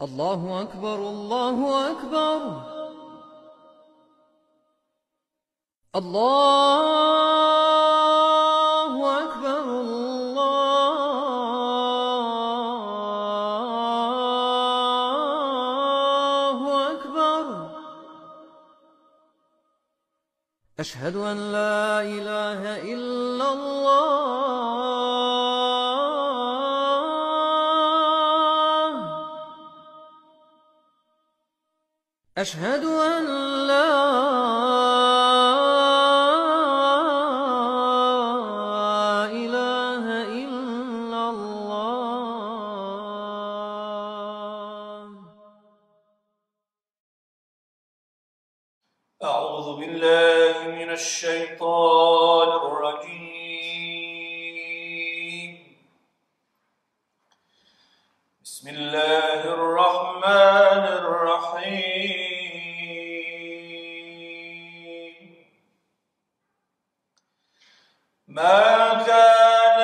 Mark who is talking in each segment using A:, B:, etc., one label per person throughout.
A: الله أكبر الله أكبر الله أكبر الله أكبر. أشهد أن لا إله إلا الله. أشهد أن لا إله إلا الله.
B: أعوذ بالله من الشيطان الرجيم. بسم الله الرحمن الرحيم. ما كان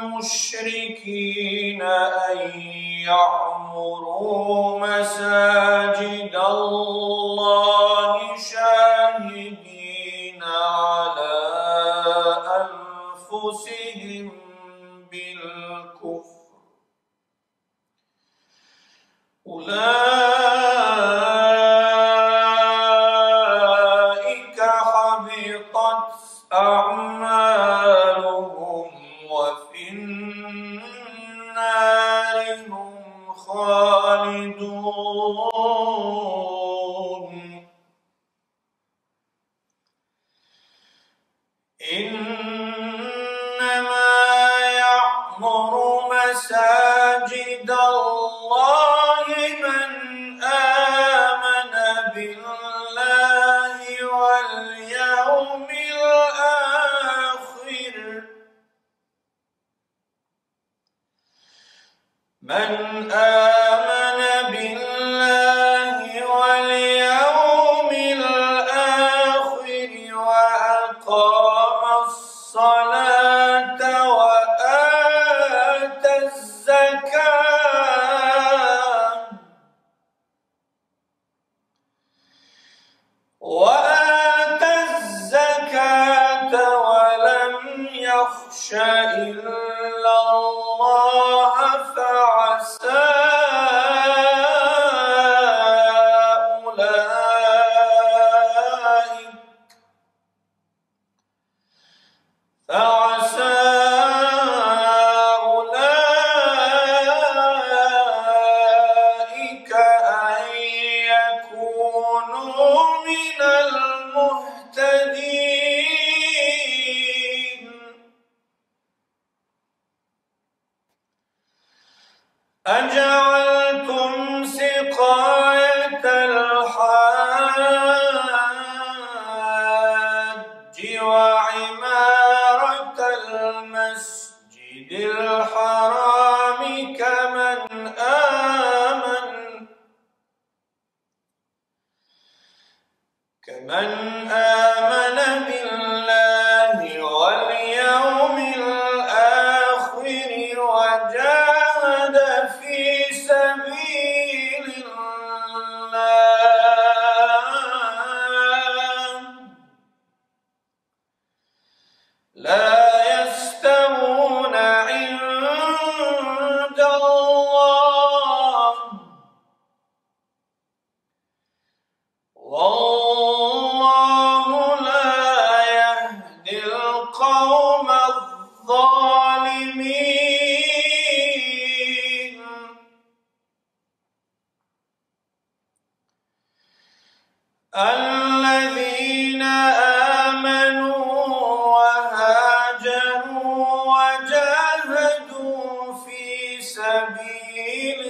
B: للمشركين أن يعمروا مساجد الله شاهدين على أنفسهم بالكفر، أولئك حبطت أعمالهم وفي النار هم خالدون. إنما يعمر مساجد الله من آمن بالله واليوم الآخر، من آمن بالله واليوم الآخر وأقام الصلاة وآتى الزكاة ولم يخش إلا الله فعسى أولئك أن يكونوا من المهتدين. أجعلتم سقاية الحاج وعمارة المسجد الحرام كمن آمن بالله واليوم الآخر وجاهد في سبيل الله. لا يستوون عند الله، والله لا يهدي القوم الظالمين. الذين آمنوا وهاجروا وجاهدوا في سبيل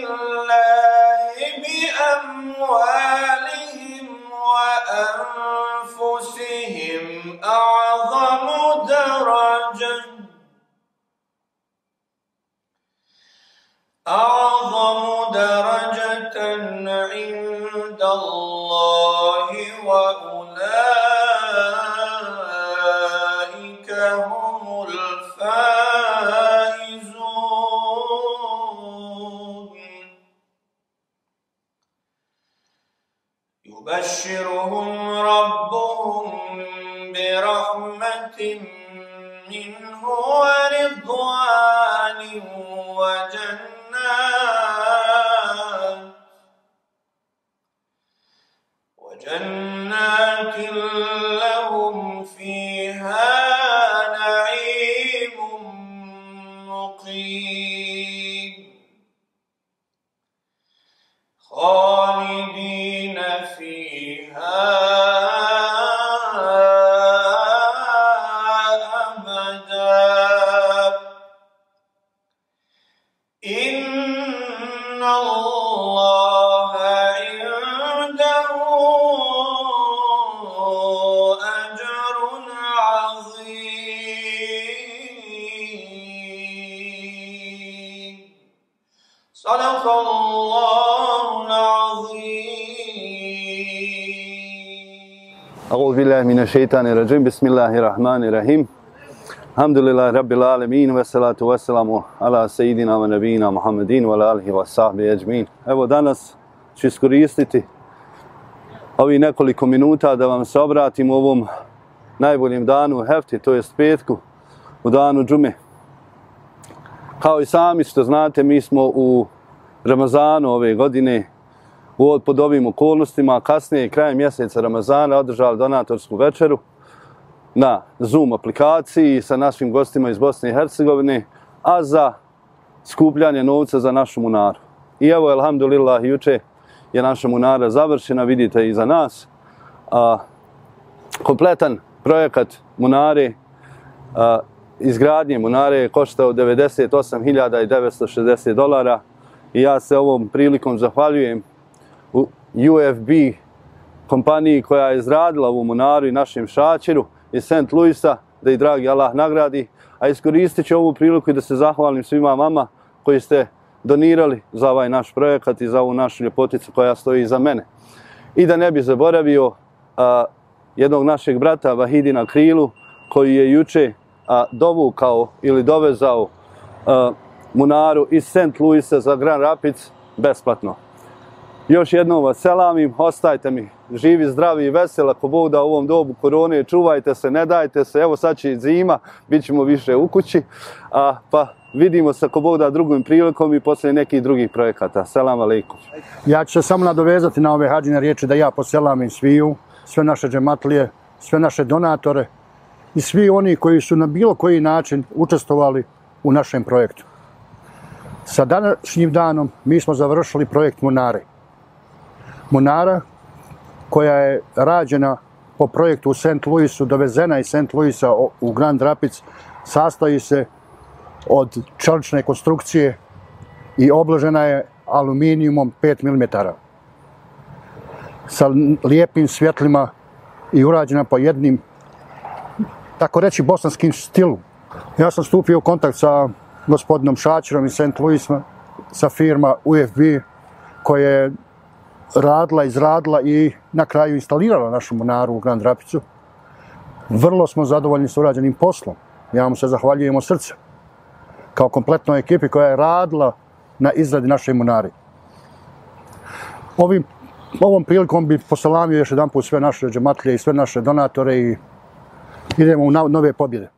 B: الله بأموالهم وأنفسهم أعظم درجة عند يبشرهم ربهم برحمة منه ورضوان وجنات لهم فيها نعيم مقيم خالدين فيها أبدا إن الله عنده أجر عظيم صدق الله العظيم
C: أعوذ بالله من الشيطان الرجيم بسم الله الرحمن الرحيم الحمد لله رب العالمين والصلاة والسلام على سيدنا ونبينا محمدين وعلى آله وصحبه أجمعين. Evo danas ću iskoristiti ovi nekoliko minuta da vam se obratim u ovom najboljem danu hefti, to jest petku, u danu džume. Kao i sami što znate, mi smo u Ramazanu ove godine pod ovim okolnostima, kasnije krajem mjeseca Ramazana održali donatorsku večeru na Zoom aplikaciji sa našim gostima iz Bosne i Hercegovine, a za skupljanje novca za našu munaru. I evo, elhamdulillah, juče je naša munara završena, vidite iza nas. Kompletan projekat munare, izgradnje munare je koštao $98.960 i ja se ovom prilikom zahvaljujem UFB kompaniji koja je izradila ovu munaru i našem šačiru iz St. Louisa, da ih dragi Allah nagradi, a iskoristit ću ovu priliku i da se zahvalim svima vama koji ste donirali za ovaj naš projekat i za ovu našu ljepoticu koja stoji iza mene. I da ne bi zaboravio jednog našeg brata Vahidina Krilu koji je juče dovukao ili dovezao munaru iz St. Louisa za Grand Rapids besplatno. Još jednom vas selamim, ostajte mi živi, zdravi i veseli, ako Bog da u ovom dobu korone, čuvajte se, ne dajte se, evo sad će i zima, bit ćemo više u kući, pa vidimo se ako Bog da drugim prilikom i poslije nekih drugih projekata. Selam alejkum.
D: Ja ću se samo nadovezati na ove hađine riječi da ja poselamim sviju, sve naše džematlije, sve naše donatore i svi oni koji su na bilo koji način učestvovali u našem projektu. Sa današnjim danom mi smo završili projekt Munare. Munara koja je rađena po projektu u St. Louisu, dovezena iz St. Louisa u Grand Rapids, sastoji se od čelične konstrukcije i obložena je aluminijumom 5 mm. Sa lijepim svjetlima i urađena po jednim, tako reći, bosanskim stilu. Ja sam stupio u kontakt sa gospodinom Šačirom iz St. Louisa, sa firma UFB koja je radila, izradila i na kraju instalirala našu munaru u Grand Rapidsu. Vrlo smo zadovoljni s urađenim poslom. Ja mu se zahvaljujem od srca. Kao kompletnoj ekipi koja je radila na izradi naše munare. Ovom prilikom bih poselamio još jedan put sve naše džematlije i sve naše donatore i idemo u nove pobjede.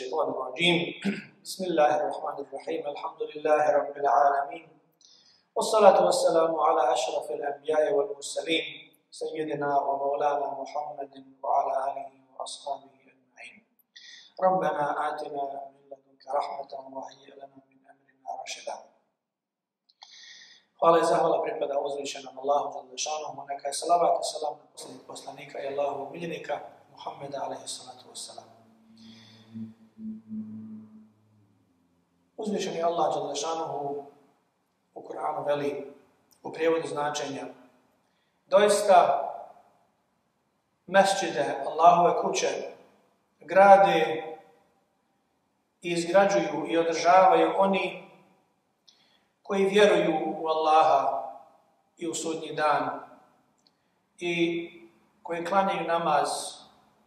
B: الشيطان الرجيم بسم الله الرحمن الرحيم الحمد لله رب العالمين والصلاة والسلام على أشرف الأنبياء والمرسلين سيدنا ومولانا محمد وعلى آله وأصحابه أجمعين ربنا آتنا من لدنك رحمة وهيئ لنا من أمرنا رشدا. Hvala i zahvala pripada uzvišenom Allahu dželle neka je salavat i salam na posljednjeg poslanika i Allahovog miljenika Muhammeda alejhi salatu vesselam. Uzvišeni Allah dželle šanuhu u Kur'anu veli u prijevodu značenja: doista mesdžide, Allahove kuće, grade i izgrađuju i održavaju oni koji vjeruju u Allaha i u sudnji dan i koji klanjaju namaz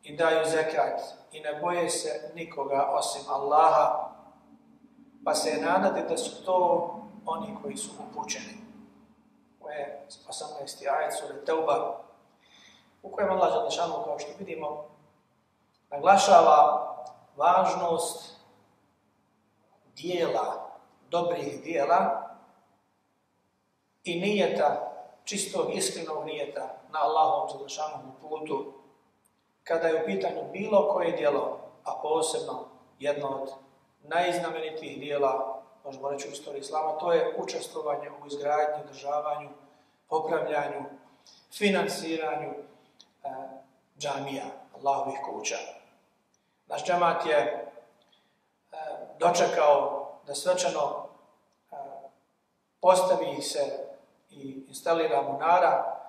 B: i daju zekat i ne boje se nikoga osim Allaha, pa se nadate da su to oni koji su upućeni. Ovo je 18. ajet sure Teuba, u kojem Allah dželle šanuhu, kao što vidimo, naglašava važnost dijela, dobrih dijela i nijeta, čistog, iskrenog nijeta na Allahovom dželle šanuhu putu, kada je u pitanju bilo koje djelo, a posebno jedno od najznamenitijih dijela, možemo reći u istoriji islama, to je učestvovanje u izgradnji, održavanju, popravljanju, finansiranju džamija, Allahovih kuća. Naš džemat je dočekao da svečano postavi se i instalira munara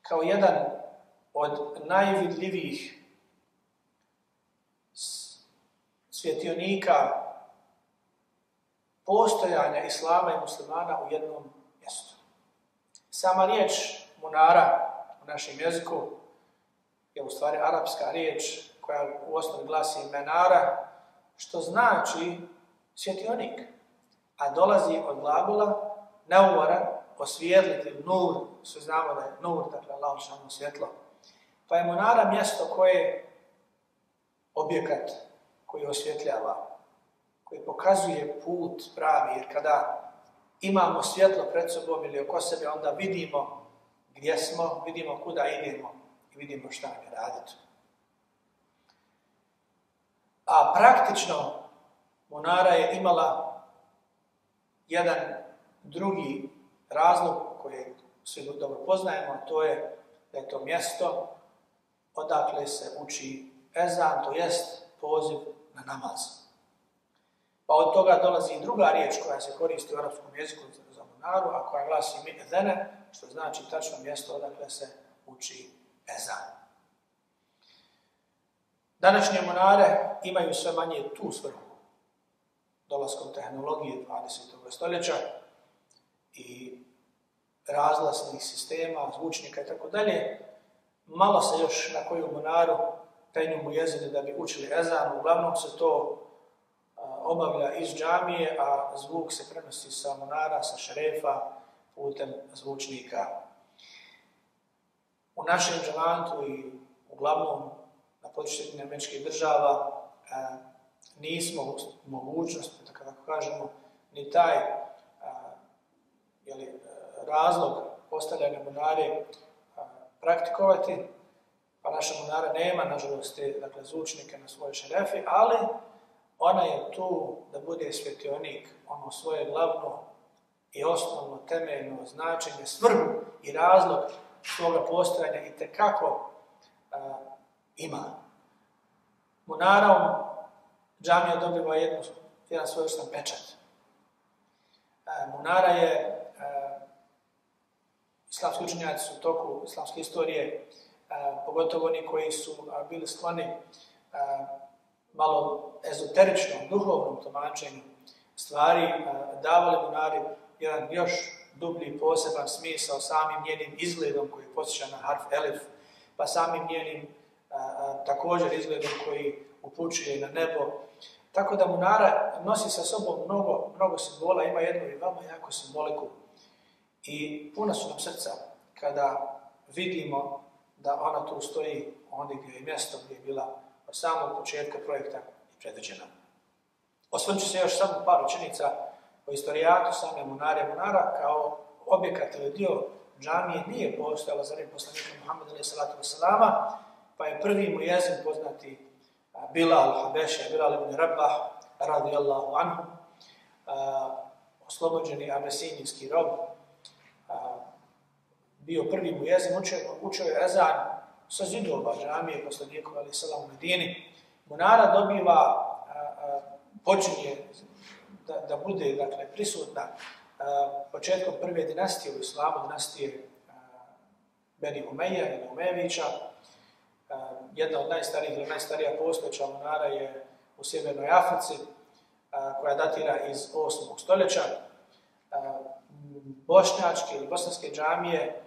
B: kao jedan od najvidljivijih svjetionika postojanja islama i muslimana u jednom mjestu. Sama riječ munara u našem jeziku je u stvari arapska riječ koja u osnovi glasi menara, što znači svjetionik, a dolazi od glagola neuvara, osvijetliti, nur, svi znamo da je nur, dakle Allahu dželle svjetlo. Pa je munara mjesto koje objekat koji osvjetljava, koji pokazuje put pravi, jer kada imamo svjetlo pred sobom ili oko sebe, onda vidimo gdje smo, vidimo kuda idemo i vidimo šta nam je raditi. A praktično munara je imala jedan drugi razlog koji svi dobro poznajemo, a to je da je to mjesto odakle se uči ezan, to jest poziv na namaz. Pa od toga dolazi i druga riječ koja se koristi u arapskom jeziku za munaru, a koja glasi mi'zene, što znači tačno mjesto odakle se uči ezan. Današnje munare imaju sve manje tu svrhu. Dolaskom tehnologije 20. stoljeća i razglasnih sistema, zvučnika i tako dalje, malo se još na koju munaru penju mujezini da bi učili ezan. Uglavnom se to obavlja iz džamije, a zvuk se prenosi sa munara, sa šerefa, putem zvučnika. U našem džemantu i uglavnom na području Američkih država nismo u mogućnosti, da kako kažemo, ni taj razlog postavljanja munare praktikovati, pa naša munara nema, nažalost, te zvučnike na svojoj šerefi, ali ona je tu da bude svjetionik, ono svoje glavno i osnovno temeljno značenje, svrhu i razlog svoga postojanja itekako ima. Munarom džamija dobiva jedan svojevrstan pečat. Munara je, islamski učenjaci u toku islamske istorije, pogotovo oni koji su bili skloni malo ezoteričnom, duhovnom tumačenju stvari, davali munari jedan još dublji, poseban smisao samim njenim izgledom koji podsjeća na harf elif, pa samim njenim također izgledom koji upućuje na nebo. Tako da munara nosi sa sobom mnogo simbola, ima jednu i veoma jaku simboliku. I puna su nam srca kada vidimo da ona tu stoji ondje gdje je mjesto, gdje je bila od samog početka projekta predviđena. Osvrnut ću se još samo par rečenica o istorijatu same munare. Munara kao objekat ili dio džamije nije postojala za vrijeme poslanika Muhammeda a.s. pa je prvi muezin poznati Bilal Habeša, Bilal ibn Rabah, radijallahu anhu, oslobođeni abesinijski rob, bio prvi muezin, učio je ezan sa zidova džamije poslanika a.s. u Medini. Munara dobiva, počinje da bude dakle, prisutna početkom prve dinastije u islamu, dinastije Beni Umeja ili Umejevića. Jedna od najstarijih ili najstarija postojeća munara je u Sjevernoj Africi, koja datira iz 8. stoljeća. Bošnjačke ili bosanske džamije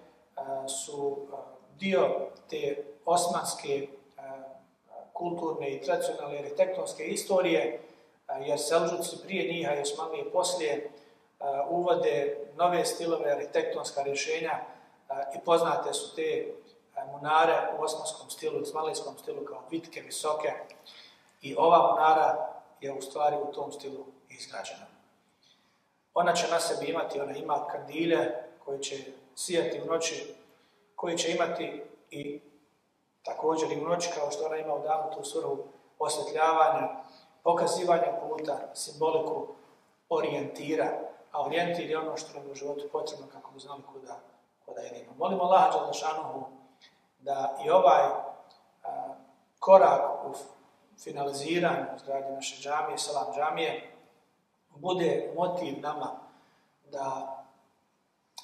B: su dio te osmanske kulturne i tradicionalne arhitektonske istorije, jer Selđuci prije njih, a i Osmanlije poslije, uvode nove stilove, arhitektonska rješenja i poznate su te munare u osmanskom stilu, osmanlijskom stilu kao vitke, visoke. I ova munara je u stvari u tom stilu izgrađena. Ona će na sebi imati, ona ima kandilje koje će sijati u noći, koji će imati i također i u noći, kao što ona ima u danu tu svrhu osvetljavanja, pokazivanja puta, simboliku orijentira, a orijentir je ono što nam je u životu potrebno kako bi znali kuda idemo. Molimo Allaha dželle da i ovaj korak u finaliziranju izgradnje naše džamije, Selam džamije, bude motiv nama da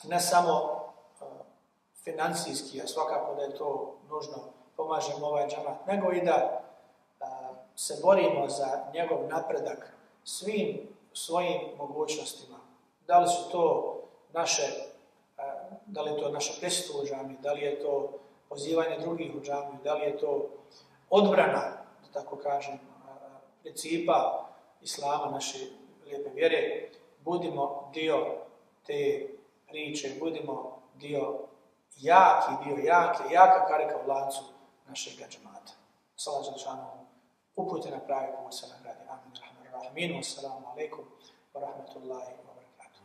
B: ne samo financijski, a svakako da je to nužno, pomažemo ovaj džamat, nego i da se borimo za njegov napredak svim svojim mogućnostima. Da li su to da li je to naše prisustvo u džamiji, da li je to pozivanje drugih u džamiju, da li je to odbrana, da tako kažem, principa islama, naše lijepe vjere. Budimo dio te priče, budimo jaka karika u lancu našeg džamata. Salam dželešanohu, upute na pravi put se nagradi. Amin. Rahmanu, assalamu alaikum wa rahmatullahi wa barakatuh.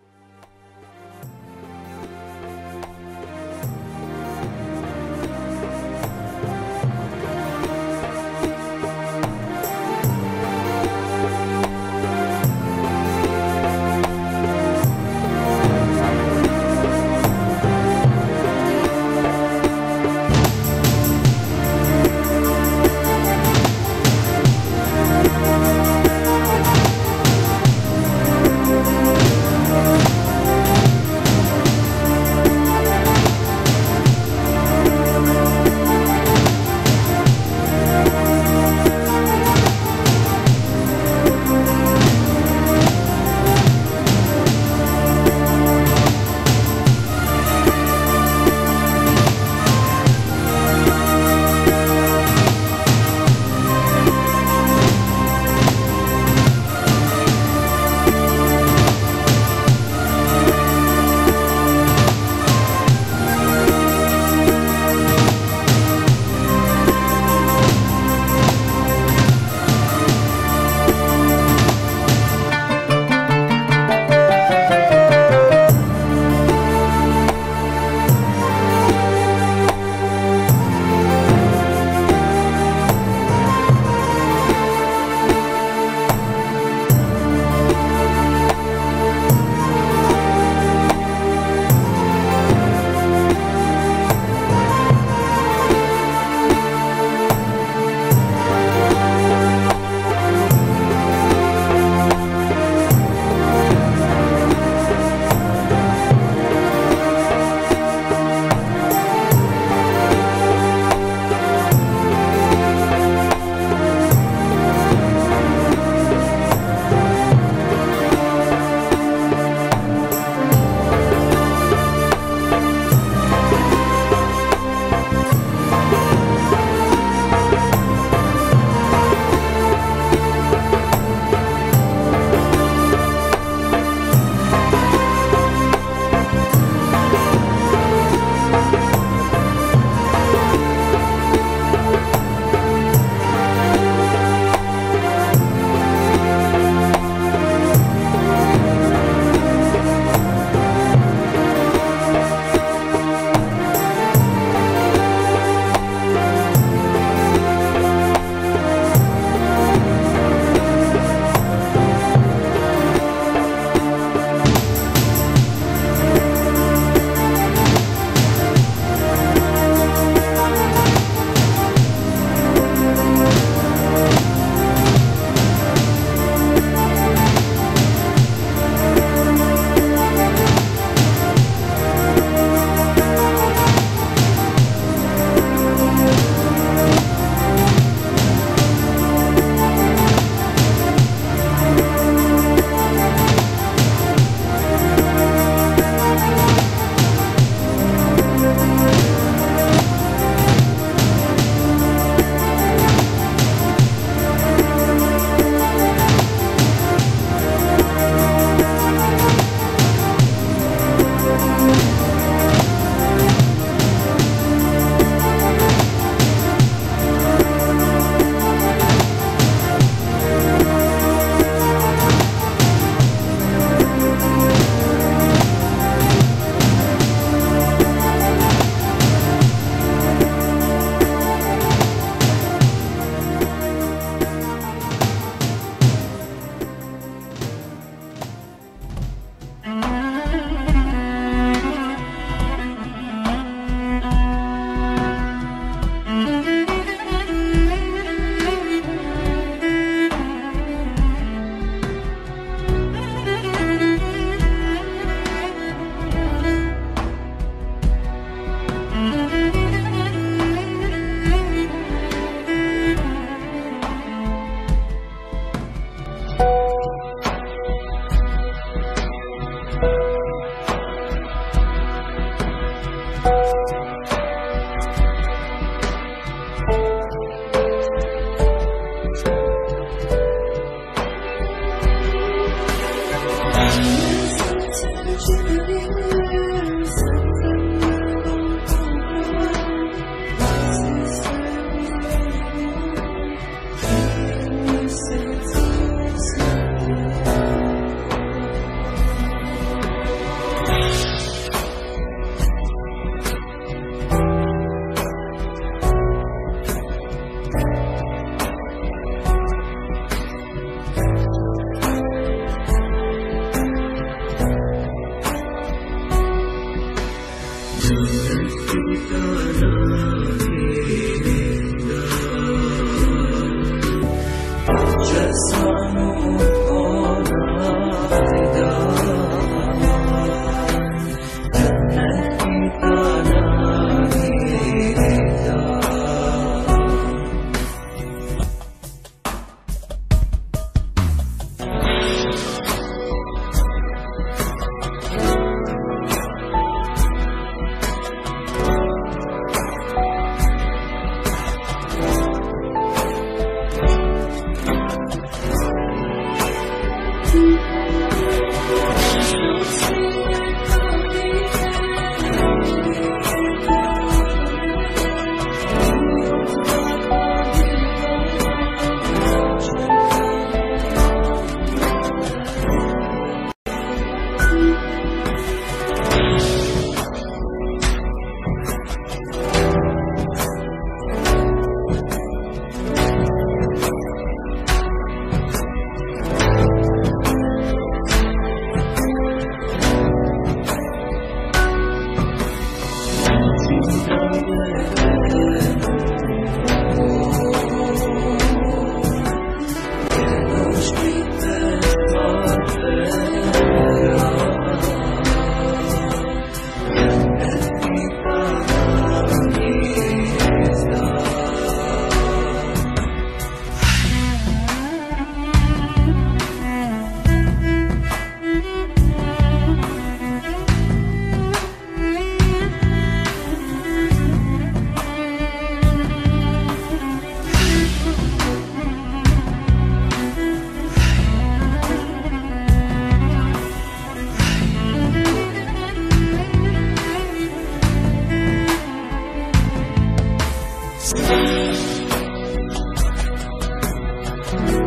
E: Thank